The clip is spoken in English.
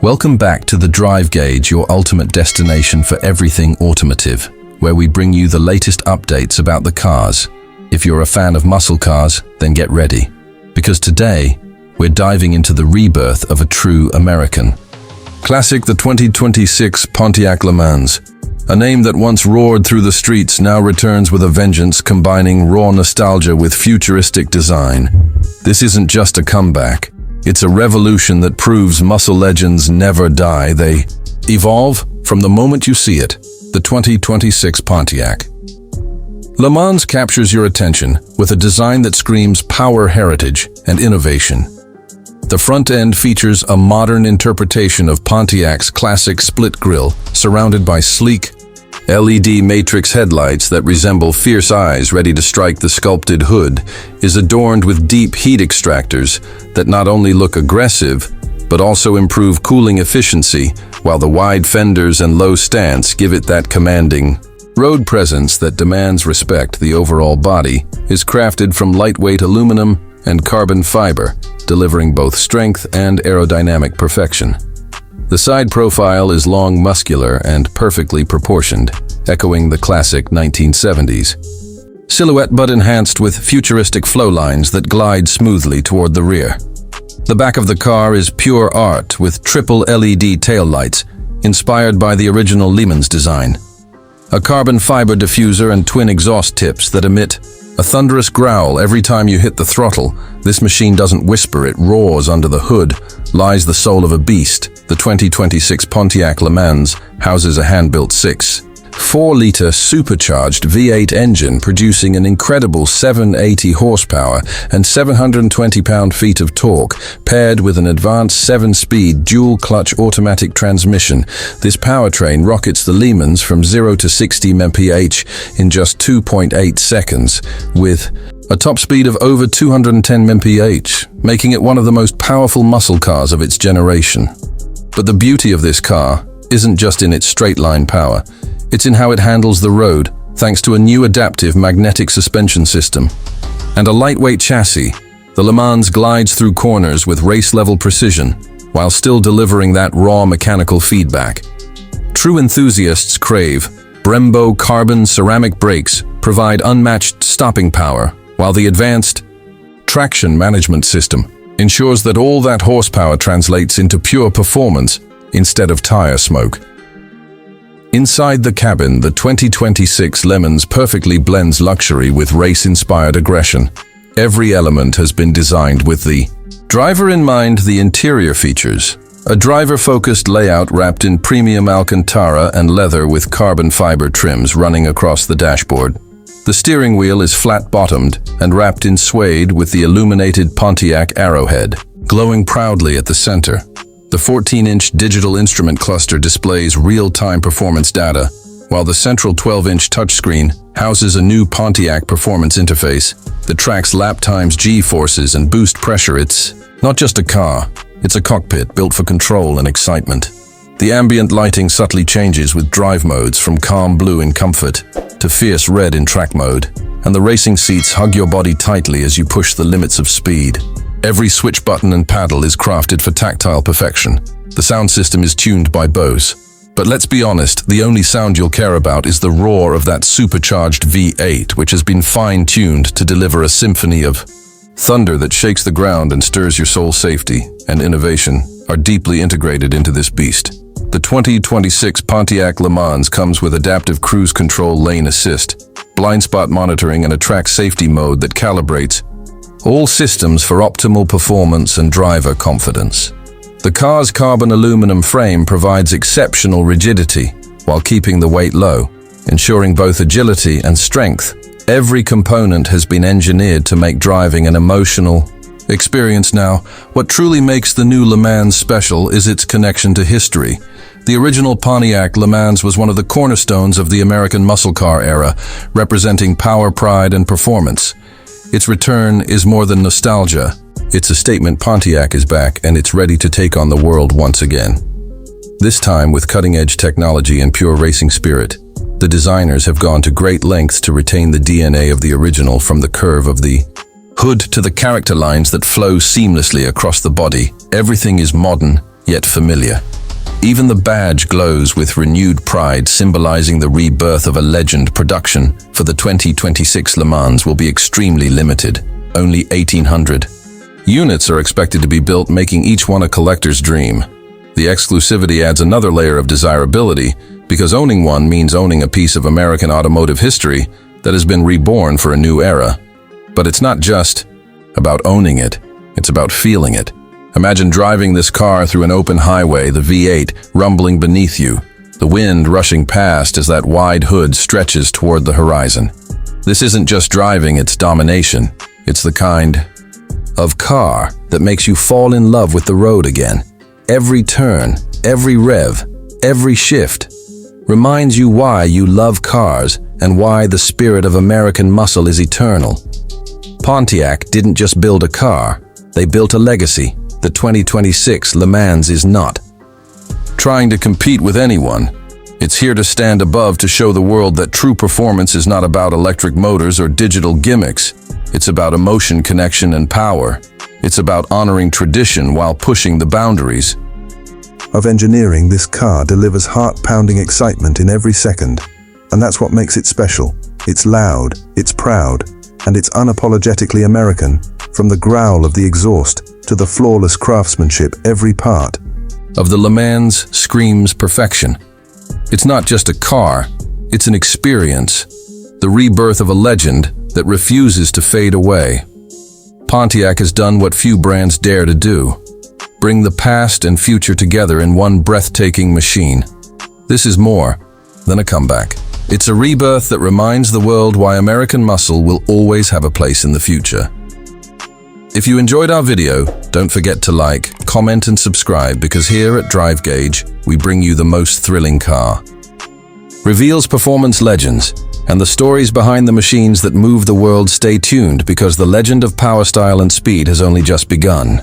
Welcome back to the Drive Gauge, your ultimate destination for everything automotive, where we bring you the latest updates about the cars. If you're a fan of muscle cars, then get ready, because today we're diving into the rebirth of a true American classic, the 2026 Pontiac LeMans. A name that once roared through the streets now returns with a vengeance, combining raw nostalgia with futuristic design. This isn't just a comeback. It's a revolution that proves muscle legends never die. They evolve from the moment you see it. The 2026 Pontiac LeMans captures your attention with a design that screams power, heritage, and innovation. The front end features a modern interpretation of Pontiac's classic split grille, surrounded by sleek LED matrix headlights that resemble fierce eyes ready to strike. The sculpted hood is adorned with deep heat extractors that not only look aggressive, but also improve cooling efficiency, while the wide fenders and low stance give it that commanding road presence that demands respect. The overall body is crafted from lightweight aluminum and carbon fiber, delivering both strength and aerodynamic perfection. The side profile is long, muscular, and perfectly proportioned, echoing the classic 1970s silhouette, but enhanced with futuristic flow lines that glide smoothly toward the rear. The back of the car is pure art, with triple LED taillights, inspired by the original LeMans design. A carbon fiber diffuser and twin exhaust tips that emit a thunderous growl every time you hit the throttle. This machine doesn't whisper, it roars. Under the hood lies the soul of a beast. The 2026 Pontiac LeMans houses a hand-built 6.4-liter supercharged V8 engine, producing an incredible 780 horsepower and 720 pound-feet of torque, paired with an advanced 7-speed dual-clutch automatic transmission. This powertrain rockets the LeMans from 0 to 60 mph in just 2.8 seconds, with a top speed of over 210 mph, making it one of the most powerful muscle cars of its generation. But the beauty of this car isn't just in its straight-line power. It's in how it handles the road, thanks to a new adaptive magnetic suspension system and a lightweight chassis. The LeMans glides through corners with race-level precision, while still delivering that raw mechanical feedback. True enthusiasts crave. Brembo carbon ceramic brakes provide unmatched stopping power, while the advanced traction management system ensures that all that horsepower translates into pure performance instead of tire smoke. Inside the cabin, the 2026 LeMans perfectly blends luxury with race-inspired aggression. Every element has been designed with the driver in mind. The interior features a driver-focused layout wrapped in premium Alcantara and leather, with carbon fiber trims running across the dashboard. The steering wheel is flat-bottomed and wrapped in suede, with the illuminated Pontiac arrowhead glowing proudly at the center. The 14-inch digital instrument cluster displays real-time performance data, while the central 12-inch touchscreen houses a new Pontiac performance interface that tracks lap times, G-forces, and boost pressure. It's not just a car, it's a cockpit built for control and excitement. The ambient lighting subtly changes with drive modes, from calm blue in comfort to fierce red in track mode, and the racing seats hug your body tightly as you push the limits of speed. Every switch button and paddle is crafted for tactile perfection. The sound system is tuned by Bose. But let's be honest, the only sound you'll care about is the roar of that supercharged V8, which has been fine-tuned to deliver a symphony of thunder that shakes the ground and stirs your soul. Safety and innovation are deeply integrated into this beast. The 2026 Pontiac LeMans comes with adaptive cruise control, lane assist, blind spot monitoring, and a track safety mode that calibrates all systems for optimal performance and driver confidence. The car's carbon aluminum frame provides exceptional rigidity while keeping the weight low, ensuring both agility and strength. Every component has been engineered to make driving an emotional experience. Now, what truly makes the new LeMans special is its connection to history. The original Pontiac LeMans was one of the cornerstones of the American muscle car era, representing power, pride, and performance. Its return is more than nostalgia. It's a statement. Pontiac is back, and it's ready to take on the world once again. This time with cutting-edge technology and pure racing spirit. The designers have gone to great lengths to retain the DNA of the original, from the curve of the hood to the character lines that flow seamlessly across the body. Everything is modern, yet familiar. Even the badge glows with renewed pride, symbolizing the rebirth of a legend. Production for the 2026 Le Mans will be extremely limited, only 1,800. Units are expected to be built, making each one a collector's dream. The exclusivity adds another layer of desirability, because owning one means owning a piece of American automotive history that has been reborn for a new era. But it's not just about owning it, it's about feeling it. Imagine driving this car through an open highway, the V8 rumbling beneath you, the wind rushing past as that wide hood stretches toward the horizon. This isn't just driving, it's domination. It's the kind of car that makes you fall in love with the road again. Every turn, every rev, every shift reminds you why you love cars and why the spirit of American muscle is eternal. Pontiac didn't just build a car, they built a legacy. The 2026 Le Mans is not trying to compete with anyone. It's here to stand above, to show the world that true performance is not about electric motors or digital gimmicks. It's about emotion, connection, and power. It's about honoring tradition while pushing the boundaries of engineering. This car delivers heart-pounding excitement in every second, and that's what makes it special. It's loud, it's proud, and it's unapologetically American. From the growl of the exhaust to the flawless craftsmanship, every part of the Le Mans screams perfection. It's not just a car, it's an experience, the rebirth of a legend that refuses to fade away. Pontiac has done what few brands dare to do: bring the past and future together in one breathtaking machine. This is more than a comeback. It's a rebirth that reminds the world why American muscle will always have a place in the future. If you enjoyed our video, don't forget to like, comment, and subscribe, because here at Drive Gauge, we bring you the most thrilling car reveals, performance legends, and the stories behind the machines that move the world. Stay tuned, because the legend of power, style, and speed has only just begun.